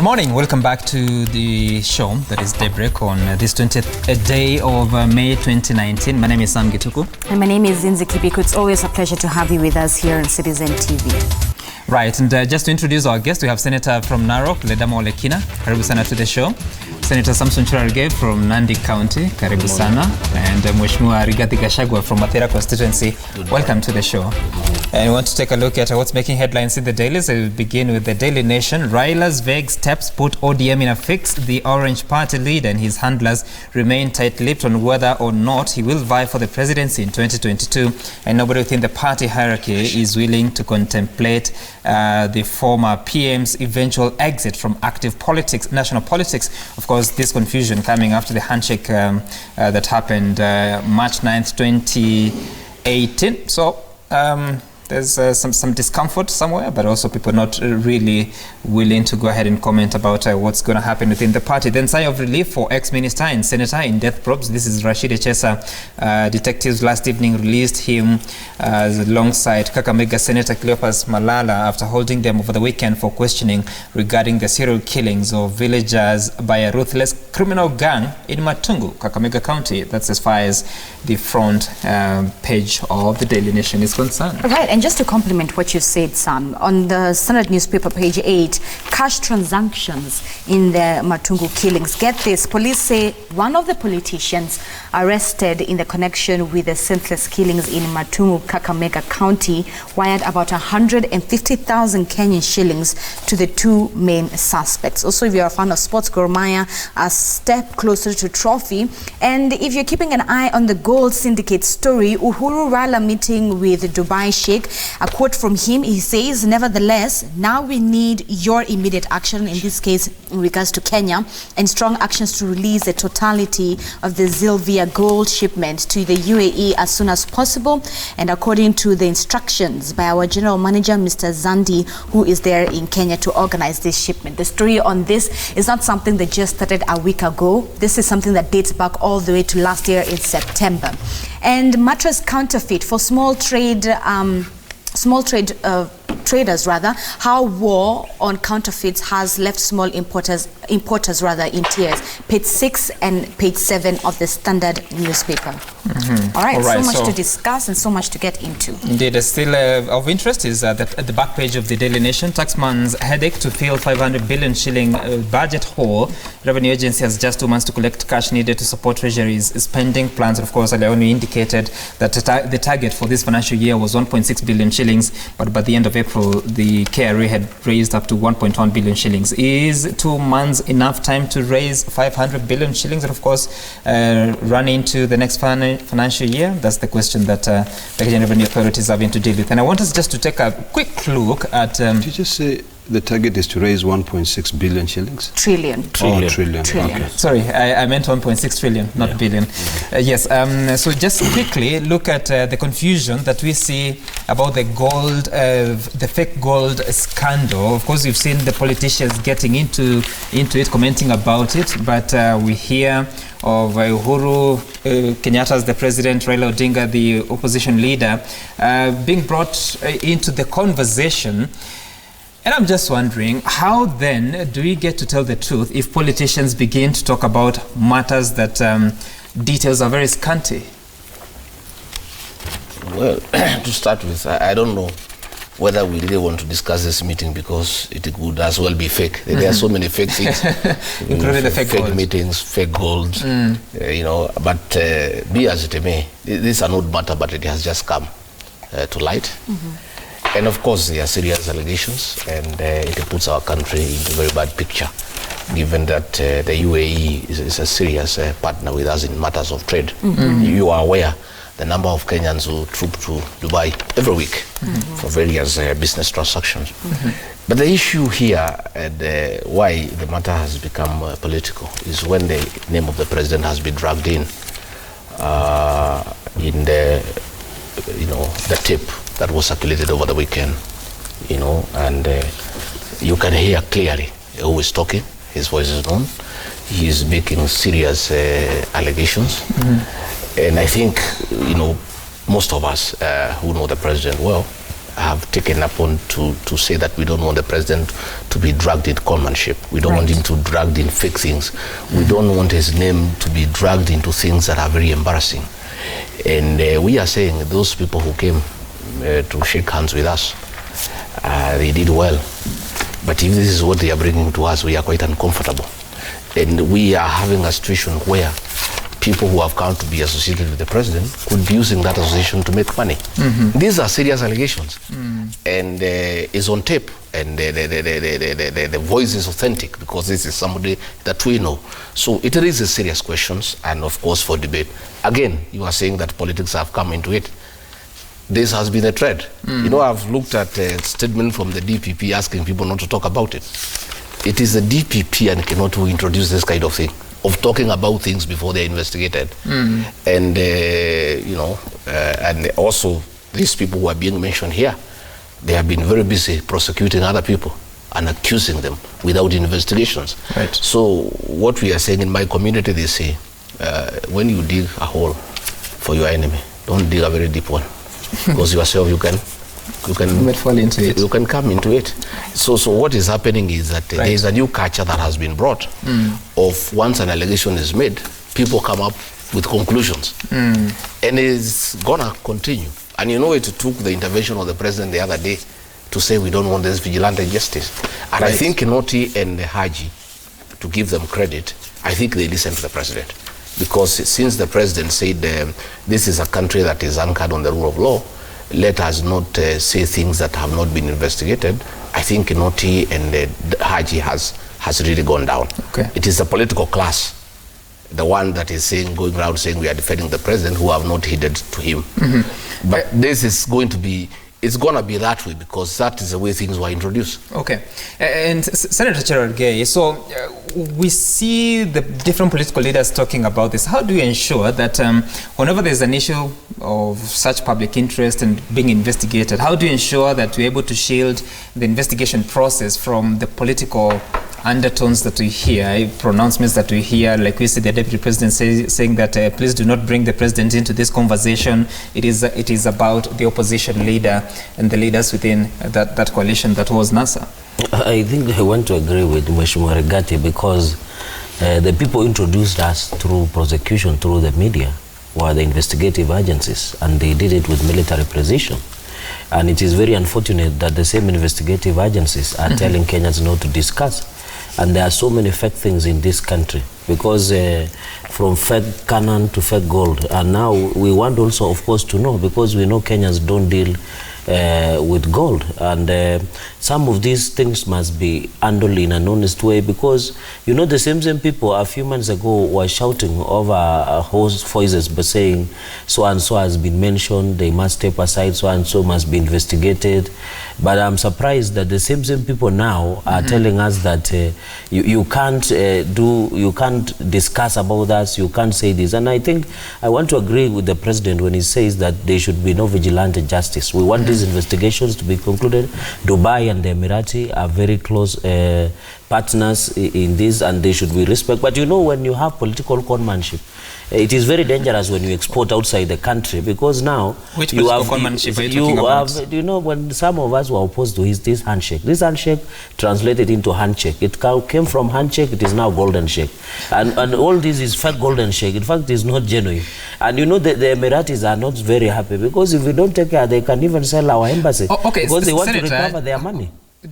Good morning. Welcome back to the show that is Daybreak on this 20th day of May 2019. My name is Sam Gituku. And my name is Zinzi Kibiko. It's always a pleasure to have you with us here on Citizen TV. Right, and just to introduce our guest, we have Senator from Narok, Ledama Olekina. Karibu sana to the show. Senator Samson Cherargei from Nandi County. Karibu sana. And Mheshimiwa Rigathi Gachagua from Mathira constituency. Welcome to the show. And we want to take a look at what's making headlines in the dailies. We'll begin with the Daily Nation. Raila's vague steps put ODM in a fix. The Orange Party leader and his handlers remain tight-lipped on whether or not he will vie for the presidency in 2022. And nobody within the party hierarchy is willing to contemplate the former PM's eventual exit from active politics, national politics. Of course, this confusion coming after the handshake that happened March 9th, 2018. So there's some discomfort somewhere, but also people not really willing to go ahead and comment about what's going to happen within the party. Then sigh of relief for ex-minister and senator in death probes. This is Rashid Echesa. Detectives last evening released him alongside Kakamega Senator Cleopas Malala after holding them over the weekend for questioning regarding the serial killings of villagers by a ruthless criminal gang in Matungu, Kakamega County. That's as far as the front page of the Daily Nation is concerned. Right, and just to complement what you said, Sam, on the Standard newspaper, page 8, cash transactions in the Matungu killings. Get this, police say one of the politicians arrested in the connection with the senseless killings in Matungu, Kakamega County, wired about 150,000 Kenyan shillings to the two main suspects. Also, if you're a fan of sports, Gor Mahia a step closer to trophy. And if you're keeping an eye on the gold syndicate story, Uhuru Raila meeting with Dubai Sheikh, a quote from him, he says, nevertheless, now we need your immediate action, in this case in regards to Kenya, and strong actions to release the totality of the Zilvia gold shipment to the UAE as soon as possible, and according to the instructions by our general manager, Mr. Zandi, who is there in Kenya to organize this shipment. The story on this is not something that just started a week ago. This is something that dates back all the way to last year in September. And mattress counterfeit for small trade traders rather, how war on counterfeits has left small importers in tears. Page 6 and page 7 of the Standard newspaper. All right, so much to discuss and so much to get into. Indeed, still of interest is that at the back page of the Daily Nation, taxman's headache to fill 500 billion shilling budget hole. Revenue agency has just 2 months to collect cash needed to support Treasury's spending plans. Of course, Leone indicated that the target for this financial year was 1.6 billion shillings, but by the end of April, the KRA had raised up to 1.1 billion shillings. Is 2 months enough time to raise 500 billion shillings and, of course, run into the next financial year? That's the question that the Kenyan Revenue Authority is having to deal with. And I want us just to take a quick look at... Did you just say the target is to raise 1.6 billion shillings? Trillion. Oh, trillion. Okay. Sorry, I meant 1.6 trillion, not billion. Yes, so just quickly look at the confusion that we see about the gold, the fake gold scandal. Of course, we've seen the politicians getting into it, commenting about it, but we hear of Uhuru Kenyatta as the president, Raila Odinga, the opposition leader, being brought into the conversation. And I'm just wondering, how then do we get to tell the truth if politicians begin to talk about matters that details are very scanty? Well, to start with, I don't know whether we really want to discuss this meeting because it would as well be fake. There are so many fake things, including the fake gold meetings, fake gold, but be as it may, this is an old matter, but it has just come to light. And of course, there are serious allegations, and it puts our country into a very bad picture, given that the UAE is a serious partner with us in matters of trade. You are aware the number of Kenyans who troop to Dubai every week for various business transactions. But the issue here and why the matter has become political is when the name of the president has been dragged in the the tape that was circulated over the weekend, and you can hear clearly who is talking. His voice is known. He is making serious allegations. And I think, most of us who know the president well have taken upon to say that we don't want the president to be dragged in conmanship. We don't want him to be dragged in fake things. We don't want his name to be dragged into things that are very embarrassing. And we are saying those people who came to shake hands with us, they did well. But if this is what they are bringing to us, we are quite uncomfortable. And we are having a situation where people who have come to be associated with the president could be using that association to make money. These are serious allegations. And it's on tape. And the voice is authentic because this is somebody that we know. So it raises serious questions and, of course, for debate. Again, you are saying that politics have come into it. This has been a trend. You know, I've looked at a statement from the DPP asking people not to talk about it. It is the DPP and cannot introduce this kind of thing, of talking about things before they're investigated. And, you know, and also these people who are being mentioned here, they have been very busy prosecuting other people and accusing them without investigations. Right. So what we are saying in my community, they say, when you dig a hole for your enemy, don't dig a very deep one. Because yourself, you can fall into it. You can come into it. So what is happening is that there is a new culture that has been brought of once an allegation is made, people come up with conclusions. And it's gonna continue. And you know, it took the intervention of the president the other day to say we don't want this vigilante justice. And I think Noti and Haji, to give them credit, I think they listened to the president. Because since the president said this is a country that is anchored on the rule of law, let us not say things that have not been investigated, I think Noti and Haji has really gone down. Okay. It is the political class, the one that is saying, going around saying we are defending the president, who have not heeded to him. But this is going to be, it's going to be that way because that is the way things were introduced. Okay. And Senator Cherargei, so we see the different political leaders talking about this. How do you ensure that whenever there's an issue of such public interest and being investigated, how do you ensure that you're able to shield the investigation process from the political undertones that we hear, pronouncements that we hear, like we see the deputy president saying that please do not bring the president into this conversation. It is about the opposition leader and the leaders within that coalition that was NASA. I think I want to agree with Mheshimiwa Regati because the people introduced us through prosecution, through the media, were the investigative agencies, and they did it with military precision. And it is very unfortunate that the same investigative agencies are telling Kenyans not to discuss. And there are so many fake things in this country because from fake Canaan to fake gold. And now we want also, of course, to know because we know Kenyans don't deal with gold. And some of these things must be handled in an honest way because, you know, the same people a few months ago were shouting over hoarse voices but saying so-and-so has been mentioned, they must step aside, so-and-so must be investigated. But I'm surprised that the same people now are telling us that you can't discuss about us, you can't say this. And I think I want to agree with the president when he says that there should be no vigilante justice. We want these investigations to be concluded. Dubai and the Emirati are very close partners in this, and they should be respected. But you know, when you have political conmanship, it is very dangerous when you export outside the country because now which you have conmanship are you talking about? You know, when some of us were opposed to this handshake translated into handshake. It came from handshake, it is now golden shake. And all this is fake golden shake. In fact, it is not genuine. And you know, the Emiratis are not very happy because if we don't take care, they can even sell our embassy because they want to recover their money.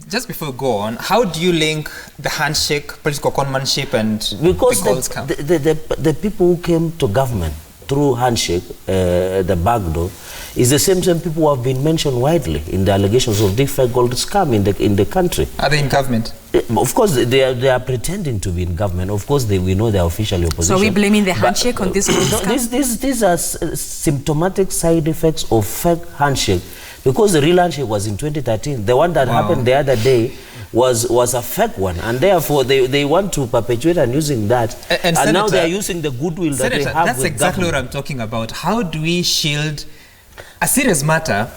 Just before we go on, how do you link the handshake, political conmanship, and because the gold scam? The people who came to government through handshake, the back door, is the same people who have been mentioned widely in the allegations of different gold scam in the country. Are they in government? Of course, they are pretending to be in government. Of course, we know they are officially opposition. So are we blaming the handshake on this gold scam? These are symptomatic side effects of fake handshake. Because the real handshake was in 2013. The one that happened the other day was a fake one. And therefore, they want to perpetuate and using that. And Senator, now they are using the goodwill that they have that's with exactly government. what I'm talking about. How do we shield a serious matter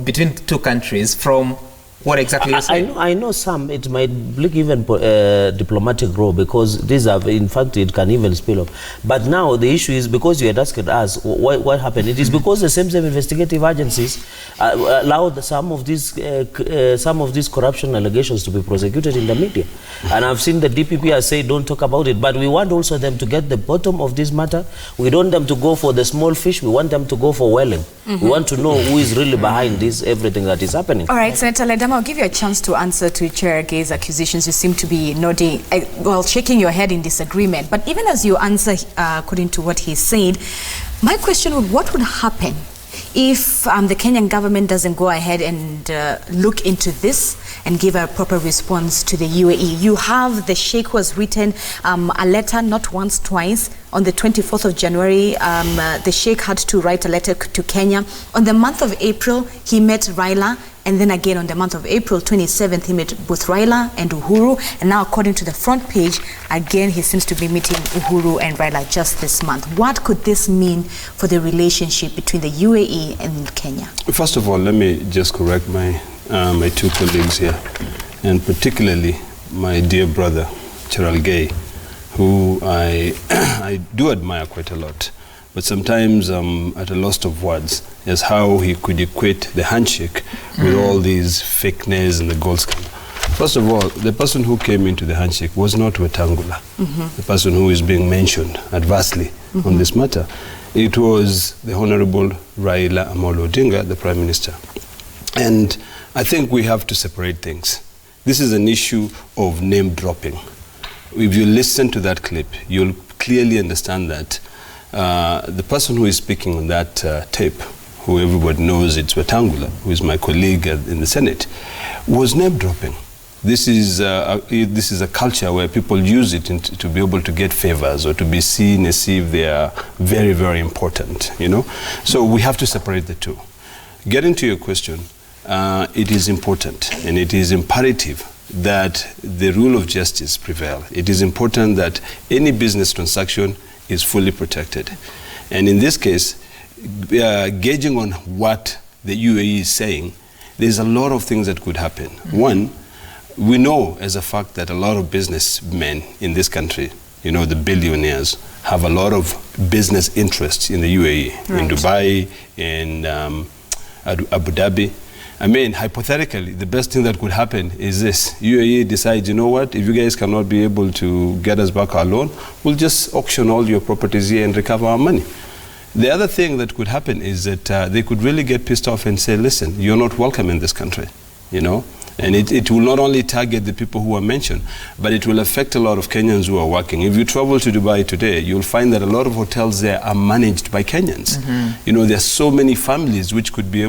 between two countries from What exactly you say? I know some, it might look even diplomatic role, because these are, in fact, it can even spill off. But now the issue is, because you had asked us what happened, it is because the same investigative agencies allowed some of these corruption allegations to be prosecuted in the media. And I've seen the DPP say don't talk about it, but we want also them to get the bottom of this matter. We don't want them to go for the small fish, we want them to go for whaling. We want to know who is really behind this, everything that is happening. All right, Senator Ledama, I'll give you a chance to answer to Cherargei's accusations. You seem to be nodding, shaking your head in disagreement. But even as you answer according to what he said, my question would, what would happen if the Kenyan government doesn't go ahead and look into this and give a proper response to the UAE? You have the Sheikh who has written a letter, not once, twice. On the 24th of January, the Sheikh had to write a letter to Kenya. On the month of April, he met Raila. And then again on the month of April 27th, he met both Raila and Uhuru. And now according to the front page, again, he seems to be meeting Uhuru and Raila just this month. What could this mean for the relationship between the UAE and Kenya? First of all, let me just correct my two colleagues here, and particularly my dear brother, Cherargei, who I do admire quite a lot. But sometimes I'm at a loss of words as how he could equate the handshake with all these fakeness and the gold scandal. First of all, the person who came into the handshake was not Wetangula, the person who is being mentioned adversely on this matter. It was the Honorable Raila Amolo Odinga, the Prime Minister. And I think we have to separate things. This is an issue of name dropping. If you listen to that clip, you'll clearly understand that the person who is speaking on that tape, who everybody knows it's Wetangula, who is my colleague in the Senate, was name dropping. This is a culture where people use it to be able to get favors or to be seen as if they are very, very important, you know. So we have to separate the two. Getting to your question, it is important and it is imperative that the rule of justice prevail. It is important that any business transaction is fully protected. And in this case, gauging on what the UAE is saying, there's a lot of things that could happen. One, we know as a fact that a lot of businessmen in this country, you know, the billionaires, have a lot of business interests in the UAE, in Dubai, in Abu Dhabi. I mean, hypothetically, the best thing that could happen is this. UAE decides, you know what, if you guys cannot be able to get us back our loan, we'll just auction all your properties here and recover our money. The other thing that could happen is that they could really get pissed off and say, listen, you're not welcome in this country, you know? And it will not only target the people who are mentioned, but it will affect a lot of Kenyans who are working. If you travel to Dubai today, you'll find that a lot of hotels there are managed by Kenyans. You know, there's so many families which could be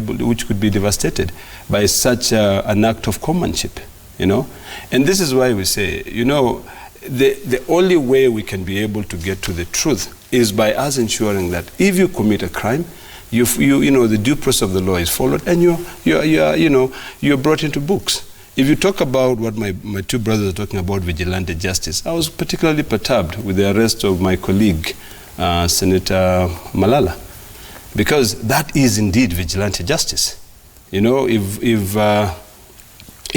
devastated by such an act of commanship, you know. And this is why we say, you know, the only way we can be able to get to the truth is by us ensuring that if you commit a crime, you know, the due process of the law is followed, and you're brought into books. If you talk about what my two brothers are talking about, vigilante justice, I was particularly perturbed with the arrest of my colleague, Senator Malala, because that is indeed vigilante justice. You know, if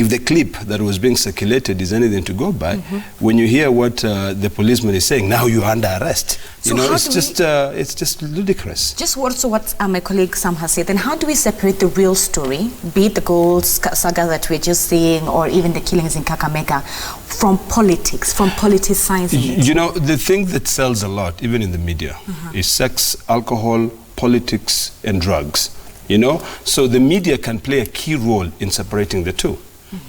the clip that was being circulated is anything to go by, when you hear what the policeman is saying, now you're under arrest. So you know, it's just ludicrous. Just also what my colleague Sam has said, then how do we separate the real story, be it the gold saga that we're just seeing, or even the killings in Kakamega, from politics, from politicizing it? You know, the thing that sells a lot, even in the media, is sex, alcohol, politics, and drugs. You know, so the media can play a key role in separating the two.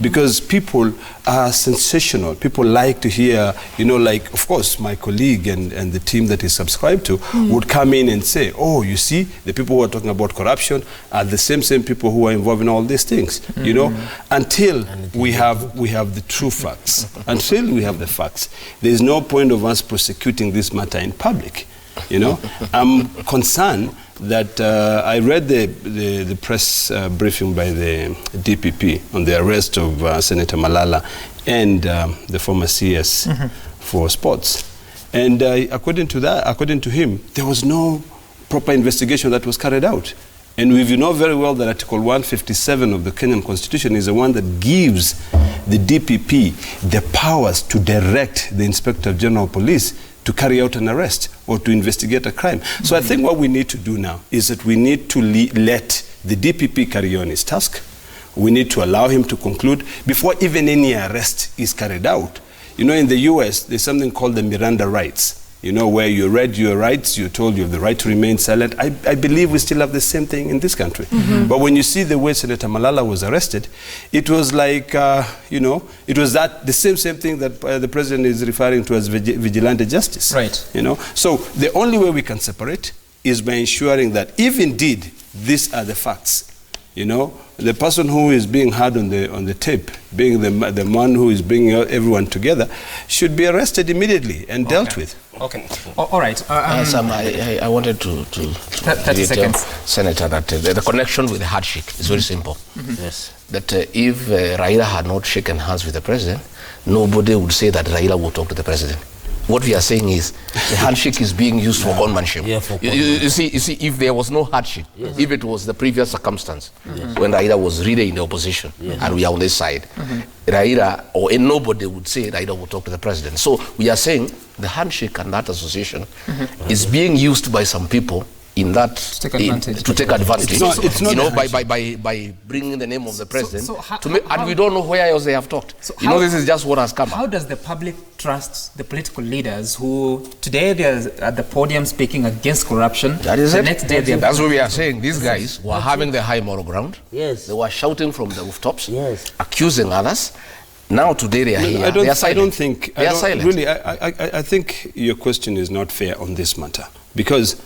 Because people are sensational. People like to hear, you know, like, of course, my colleague and the team that is subscribed to would come in and say, oh, you see, the people who are talking about corruption are the same people who are involved in all these things, you know, until we have the true facts. Until we have the facts, there is no point of us prosecuting this matter in public. You know, I'm concerned that I read the press briefing by the DPP on the arrest of Senator Malala and the former CS for sports. And according to him, there was no proper investigation that was carried out. And we know very well that Article 157 of the Kenyan Constitution is the one that gives the DPP the powers to direct the Inspector General of Police to carry out an arrest or to investigate a crime. So I think what we need to do now is that we need to let the DPP carry on his task. We need to allow him to conclude before even any arrest is carried out. You know, in the US, there's something called the Miranda rights. You know, where you read your rights, you're told you have the right to remain silent. I believe we still have the same thing in this country. But when you see the way Senator Malala was arrested, it was like, you know, it was the same thing that the president is referring to as vigilante justice. Right. You know, so the only way we can separate is by ensuring that if indeed these are the facts, you know, the person who is being heard on the tape, being the man who is bringing everyone together, should be arrested immediately and dealt with. Okay. All right. Sam, I wanted to 30 seconds. Senator, that the connection with the handshake is very simple. Yes. That if Raila had not shaken hands with the president, nobody would say that Raila would talk to the president. What we are saying is the handshake is being used for gunmanship. Yeah, for you see, if there was no handshake, if it was the previous circumstance, when Raila was really in the opposition and we are on this side, Raila or nobody would say Raila would talk to the president. So we are saying the handshake and that association is being used by some people in that to take advantage. It's not you know, by bringing the name of the president and we don't know where else they have talked. So you know, this is just what has come. How does the public trust the political leaders who today they're at the podium speaking against corruption? That is the it. Next day That's what we are saying. These guys were having the high moral ground. Yes. They were shouting from the rooftops, Yes. accusing others. Now today they are here. They are silent. silent. Really, I think your question is not fair on this matter, because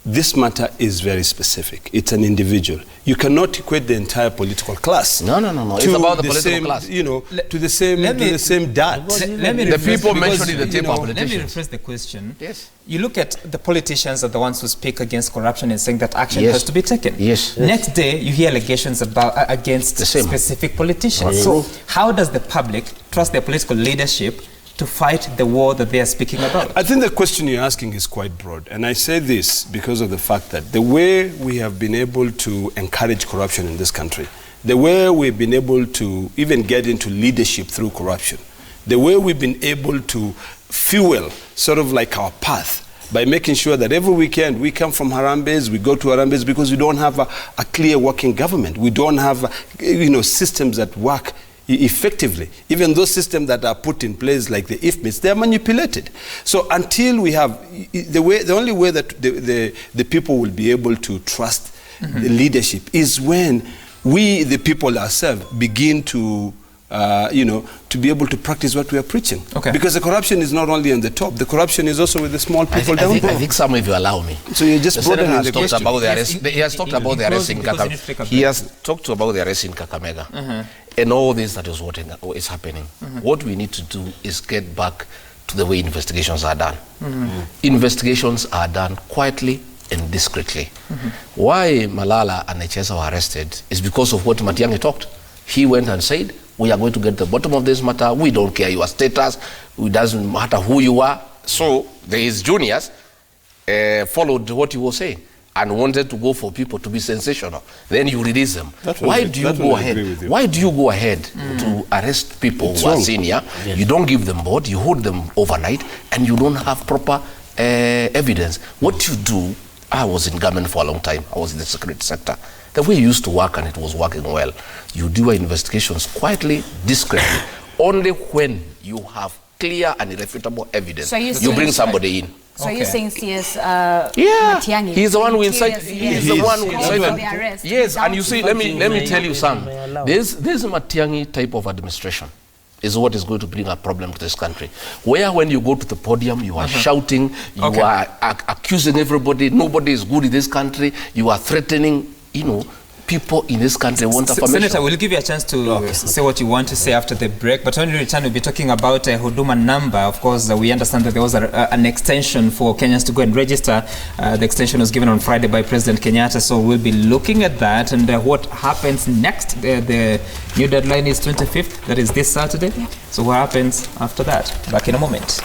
this matter is very specific. It's an individual. You cannot equate the entire political class. No. It's about the political class. You know, to the same dart. The people mentioned in the tape are politicians. Let me rephrase the question. Yes. You look at the politicians are the ones who speak against corruption and saying that action has to be taken. Yes. Next day, you hear allegations against specific politicians. So how does the public trust their political leadership to fight the war that they are speaking about? I think the question you're asking is quite broad. And I say this because of the fact that the way we have been able to encourage corruption in this country, the way we've been able to even get into leadership through corruption, the way we've been able to fuel sort of like our path by making sure that every weekend we come from Harambes, we go to Harambes because we don't have a clear working government. We don't have systems that work effectively. Even those systems that are put in place like the IFMIS, they are manipulated. So until we have the only way that the people will be able to trust the leadership is when we, the people ourselves, begin to to be able to practice what we are preaching. Okay. Because the corruption is not only on the top, the corruption is also with the small people down there. I think some, if you allow me. So you just broadening the question. question. He has talked about the arrest in Kakamega. He has talked about the arrest in Kakamega. And all this that is happening. What we need to do is get back to the way investigations are done. Investigations are done quietly and discreetly. Why Malala and HS were arrested is because of what Matiang'i talked. He went and said, we are going to get to the bottom of this matter. We don't care your status. It doesn't matter who you are. So his juniors followed what he was saying and wanted to go for people to be sensational. Then you release them. Why do you go ahead? Why do you go ahead to arrest people who are senior? Yes. You don't give them board. You hold them overnight, and you don't have proper evidence. What you do, I was in government for a long time. I was in the security sector. The way you used to work, and it was working well, you do investigations quietly, discreetly. Only when you have clear and irrefutable evidence, you bring somebody in. So you're saying CS Matiang'i? He's the one who incited. He's the one who incited the arrest. Yes, and you see, let me tell you something. This Matiang'i type of administration is what is going to bring a problem to this country. Where when you go to the podium, you are shouting, you are accusing everybody, nobody is good in this country, you are threatening, people in this country want affirmation. Senator, we'll give you a chance to say what you want to say after the break, but when we return, we'll be talking about a Huduma number. Of course, we understand that there was an extension for Kenyans to go and register. The extension was given on Friday by President Kenyatta, so we'll be looking at that and what happens next. The new deadline is 25th, that is this Saturday. Yeah. So what happens after that? Back in a moment.